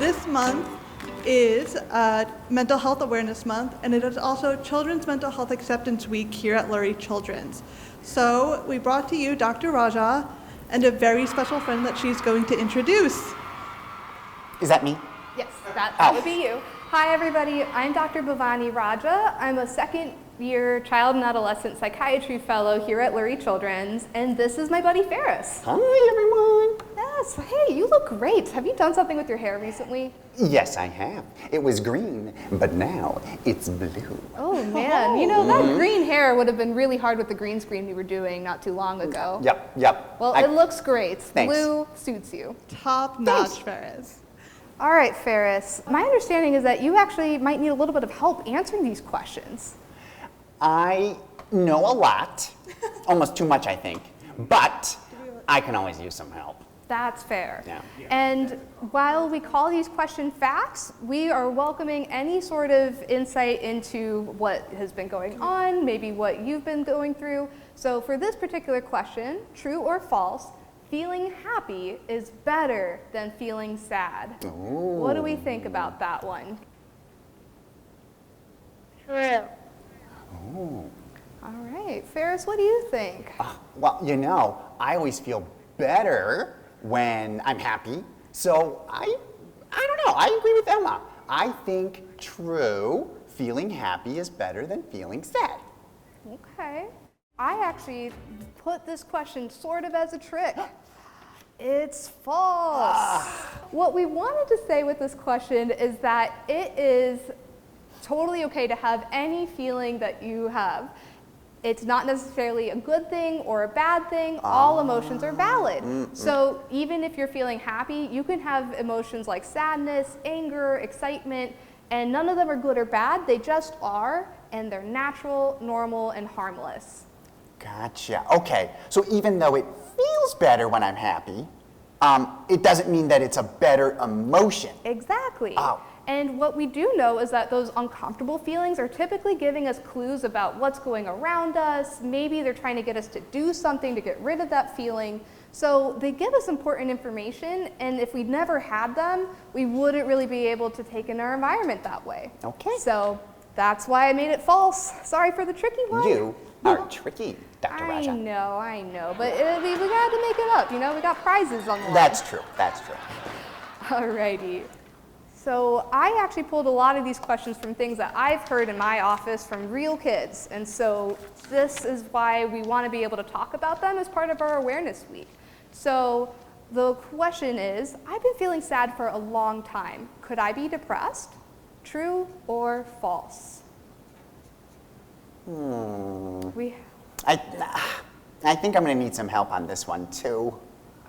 this month is Mental Health Awareness Month, and it is also Children's Mental Health Acceptance Week here at Lurie Children's. So we brought to you Dr. Rajah and a very special friend that she's going to introduce. Is that me? Yes, that would be you. Hi everybody, I'm Dr. Bhavani Rajah. I'm a second-year child and adolescent psychiatry fellow here at Lurie Children's, and this is my buddy Ferris. Hi everyone. Yes, hey, you look great. Have you done something with your hair recently? Yes, I have. It was green, but now it's blue. Oh man, you know, that green hair would have been really hard with the green screen we were doing not too long ago. Yep. Well, it looks great. Thanks. Blue suits you. Top notch, Ferris. All right, Ferris. My understanding is that you actually might need a little bit of help answering these questions. I know a lot, almost too much I think, but I can always use some help. That's fair. Yeah. And while we call these questions facts, we are welcoming any sort of insight into what has been going on, maybe what you've been going through. So for this particular question, true or false, feeling happy is better than feeling sad. Ooh. What do we think about that one? True. Ooh. All right, Ferris, what do you think? Well, you know, I always feel better when I'm happy, so I don't know, I agree with Emma. I think true, feeling happy is better than feeling sad. Okay. I actually put this question sort of as a trick. It's false. What we wanted to say with this question is that it is totally okay to have any feeling that you have. It's not necessarily a good thing or a bad thing. All emotions are valid. So even if you're feeling happy, you can have emotions like sadness, anger, excitement, and none of them are good or bad. They just are, and they're natural, normal, and harmless. Gotcha. Okay, so even though it feels better when I'm happy, it doesn't mean that it's a better emotion. Exactly. Oh. And what we do know is that those uncomfortable feelings are typically giving us clues about what's going around us. Maybe they're trying to get us to do something to get rid of that feeling. So they give us important information, and if we never had them, we wouldn't really be able to take in our environment that way. Okay. So that's why I made it false. Sorry for the tricky one. You are tricky, Dr. Rajah. I know, but we got to make it up, you know? We got prizes on the line. That's true. Alrighty. So I actually pulled a lot of these questions from things that I've heard in my office from real kids. And so this is why we want to be able to talk about them as part of our awareness week. So the question is, I've been feeling sad for a long time. Could I be depressed? True or false? I think I'm going to need some help on this one too.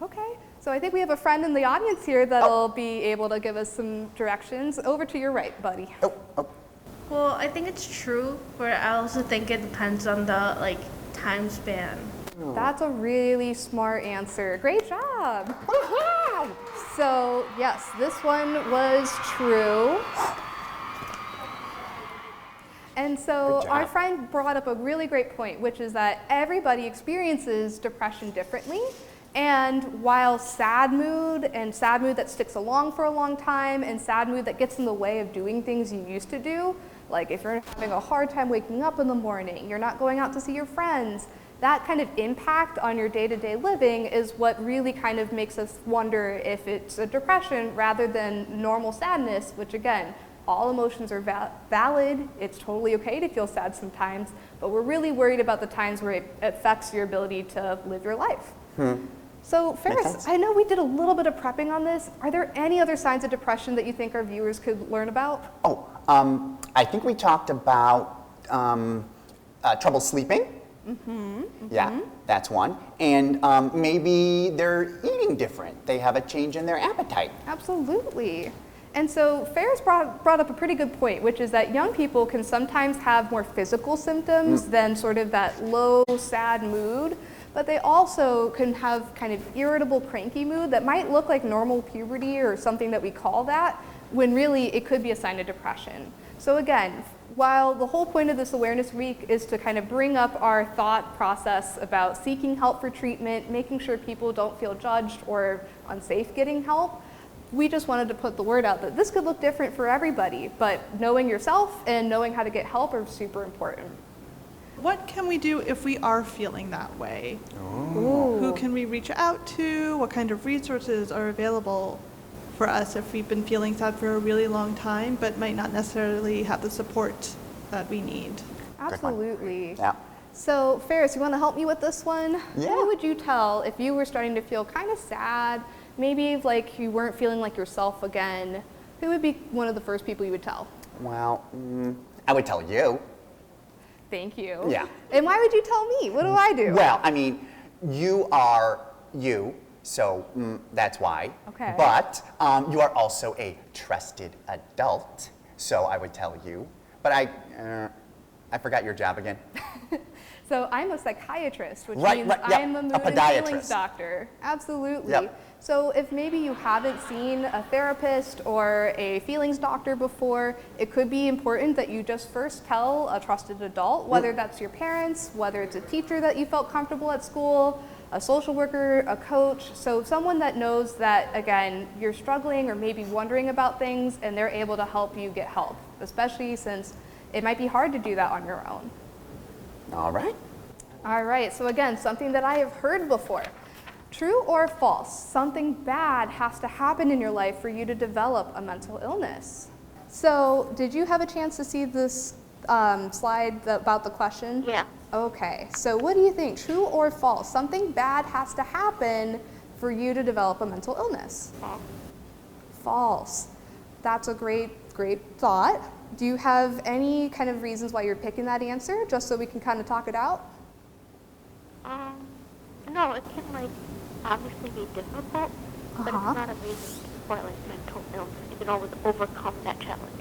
Okay. So I think we have a friend in the audience here that'll be able to give us some directions. Over to your right, buddy. Well, I think it's true, but I also think it depends on the time span. That's a really smart answer. Great job. So yes, this one was true. And so our friend brought up a really great point, which is that everybody experiences depression differently. And while sad mood and sad mood that sticks along for a long time and sad mood that gets in the way of doing things you used to do, like if you're having a hard time waking up in the morning, you're not going out to see your friends, that kind of impact on your day-to-day living is what really kind of makes us wonder if it's a depression rather than normal sadness, which again, all emotions are valid. It's totally okay to feel sad sometimes, but we're really worried about the times where it affects your ability to live your life. So Ferris, I know we did a little bit of prepping on this. Are there any other signs of depression that you think our viewers could learn about? I think we talked about trouble sleeping. Yeah, that's one. And maybe they're eating different. They have a change in their appetite. Absolutely. And so Ferris brought up a pretty good point, which is that young people can sometimes have more physical symptoms than sort of that low, sad mood. But they also can have kind of irritable, cranky mood that might look like normal puberty or something that we call that, when really it could be a sign of depression. So again, while the whole point of this Awareness Week is to kind of bring up our thought process about seeking help for treatment, making sure people don't feel judged or unsafe getting help, we just wanted to put the word out that this could look different for everybody, but knowing yourself and knowing how to get help are super important. What can we do if we are feeling that way? Ooh. Who can we reach out to? What kind of resources are available for us if we've been feeling sad for a really long time, but might not necessarily have the support that we need? Absolutely. Yeah. So Ferris, you want to help me with this one? Yeah. Who would you tell if you were starting to feel kind of sad, maybe like you weren't feeling like yourself again? Who would be one of the first people you would tell? Well, I would tell you. Thank you. Yeah. And why would you tell me? What do I do? Well, I mean, you are you, so that's why. Okay. But you are also a trusted adult, so I would tell you. But I forgot your job again. So I'm a psychiatrist, which Right, means right, yep, I'm a a mood and podiatrist. feelings doctor. Absolutely. Yep. So if maybe you haven't seen a therapist or a feelings doctor before, it could be important that you just first tell a trusted adult, whether that's your parents, whether it's a teacher that you felt comfortable at school, a social worker, a coach, so someone that knows that, again, you're struggling or maybe wondering about things and they're able to help you get help, especially since it might be hard to do that on your own. All right. All right, so again, something that I have heard before. True or false, something bad has to happen in your life for you to develop a mental illness. So did you have a chance to see this slide about the question? Yeah. Okay, so what do you think, true or false? Something bad has to happen for you to develop a mental illness? False. False. That's a great thought. Do you have any kind of reasons why you're picking that answer, just so we can kind of talk it out? No, it can like obviously be difficult, but it's not a reason for like mental illness. You can always overcome that challenge.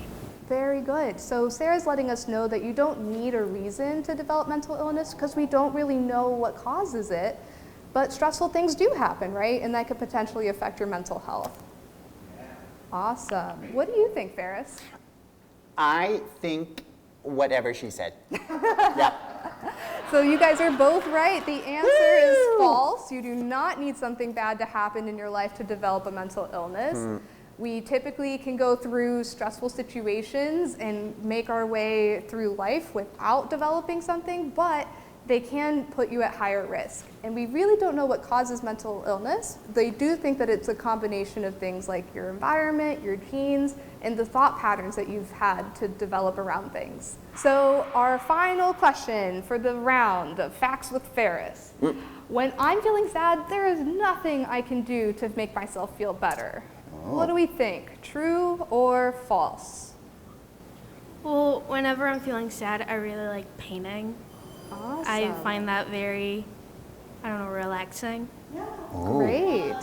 Very good. So Sarah's letting us know that you don't need a reason to develop mental illness because we don't really know what causes it, but stressful things do happen, right? And that could potentially affect your mental health. Awesome. What do you think, Ferris? I think whatever she said. Yep. So you guys are both right. The answer is false. You do not need something bad to happen in your life to develop a mental illness. We typically can go through stressful situations and make our way through life without developing something, but they can put you at higher risk. And we really don't know what causes mental illness. They do think that it's a combination of things like your environment, your genes, and the thought patterns that you've had to develop around things. So our final question for the round of Facts with Ferris. When I'm feeling sad, there is nothing I can do to make myself feel better. What do we think? True or false? Well, whenever I'm feeling sad, I really like painting. Awesome. I find that very, relaxing. Great.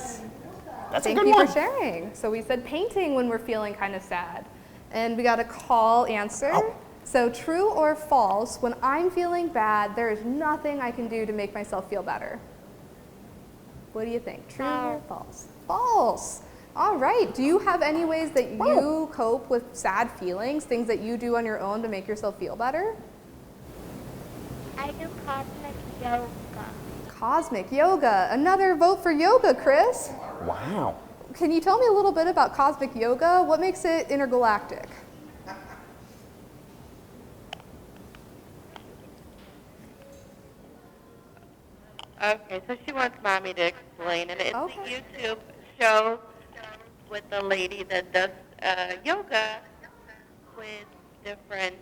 That's Thank a good you one. for sharing. So we said painting when we're feeling kind of sad. And we got a call answer. Oh. So true or false, when I'm feeling bad, there is nothing I can do to make myself feel better. What do you think? True or false? False. All right. Do you have any ways that you cope with sad feelings, things that you do on your own to make yourself feel better? I do cosmic yoga. Cosmic yoga. Another vote for yoga, Chris. Wow. Can you tell me a little bit about cosmic yoga? What makes it intergalactic? Okay, so she wants mommy to explain, and it's Okay. a YouTube show with a lady that does yoga with different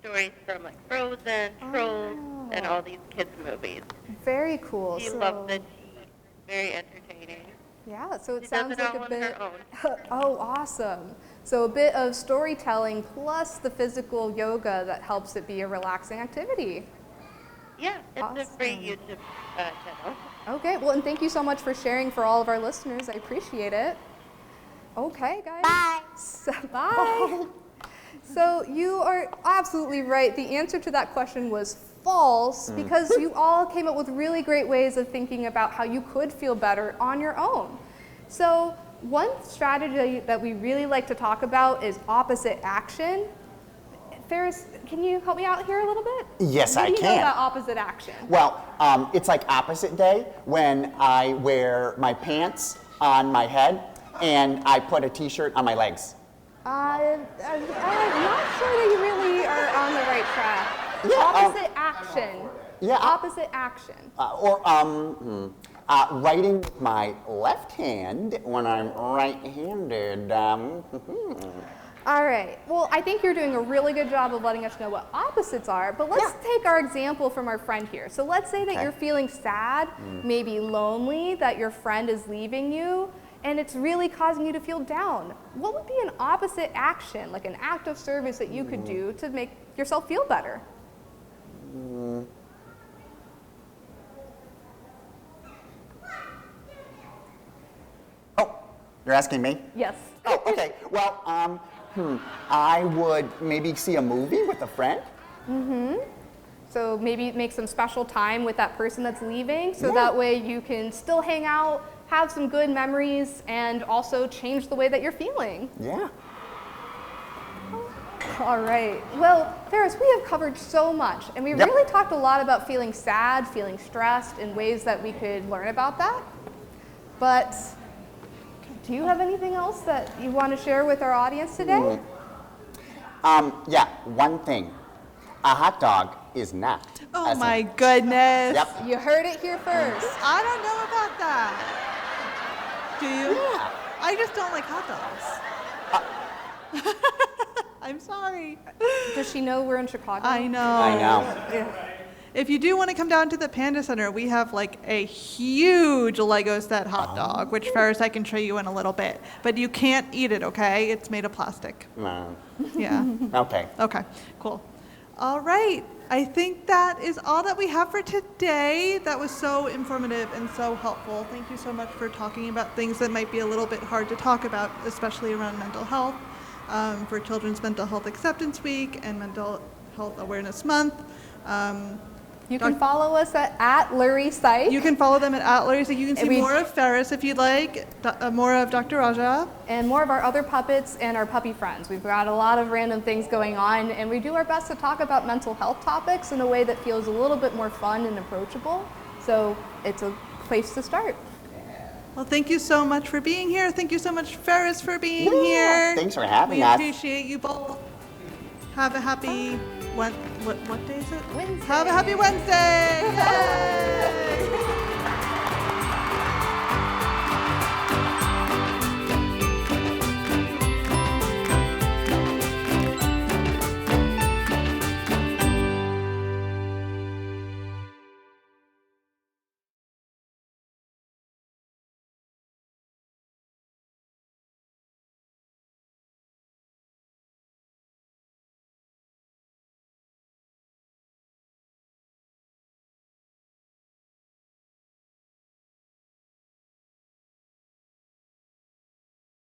stories from like Frozen, Trolls, and all these kids movies. Very cool. She loves it. Very entertaining. Yeah, so it She does sounds it like all a on bit. her own. Oh, awesome. So a bit of storytelling plus the physical yoga that helps it be a relaxing activity. Yeah, it's a free Awesome. YouTube channel. Okay, well, and thank you so much for sharing for all of our listeners. I appreciate it. Okay, guys. Bye. So, bye. So you are absolutely right. The answer to that question was false because you all came up with really great ways of thinking about how you could feel better on your own. So one strategy that we really like to talk about is opposite action. Ferris, can you help me out here a little bit? Yes, What I do you know can. about opposite action? Well, it's like opposite day when I wear my pants on my head and I put a t-shirt on my legs. I'm not sure that you really are on the right track. Yeah, Opposite action. Yeah. Opposite action. Writing with my left hand when I'm right-handed. All right. Well, I think you're doing a really good job of letting us know what opposites are, but let's take our example from our friend here. So let's say that you're feeling sad, maybe lonely, that your friend is leaving you, and it's really causing you to feel down. What would be an opposite action, like an act of service that you could do to make yourself feel better? Oh, you're asking me? Yes. Oh, okay. Well, I would maybe see a movie with a friend. So maybe make some special time with that person that's leaving, so that way you can still hang out, have some good memories, and also change the way that you're feeling. Yeah. All right. Well, Ferris, we have covered so much, and we really talked a lot about feeling sad, feeling stressed, and ways that we could learn about that. But do you have anything else that you want to share with our audience today? Yeah, one thing. A hot dog is not. Oh my goodness. Yep. You heard it here first. I don't know about that. Do you? Yeah. I just don't like hot dogs. I'm sorry. Does she know we're in Chicago? I know. I know. If you do want to come down to the Panda Center, we have like a huge Lego set hot dog, which Ferris I can show you in a little bit. But you can't eat it, okay? It's made of plastic. No. Yeah. Okay. Okay, cool. All right. I think that is all that we have for today. That was so informative and so helpful. Thank you so much for talking about things that might be a little bit hard to talk about, especially around mental health, for Children's Mental Health Acceptance Week and Mental Health Awareness Month. You can follow us at Lurie Psych. You can follow them at Lurie Psych. You can see more of Ferris if you'd like, more of Dr. Rajah. And more of our other puppets and our puppy friends. We've got a lot of random things going on, and we do our best to talk about mental health topics in a way that feels a little bit more fun and approachable. So it's a place to start. Well, thank you so much for being here. Thank you so much, Ferris, for being here. Thanks for having We us. appreciate you both. Have a happy, what day is it? Wednesday. Have a happy Wednesday. Yay!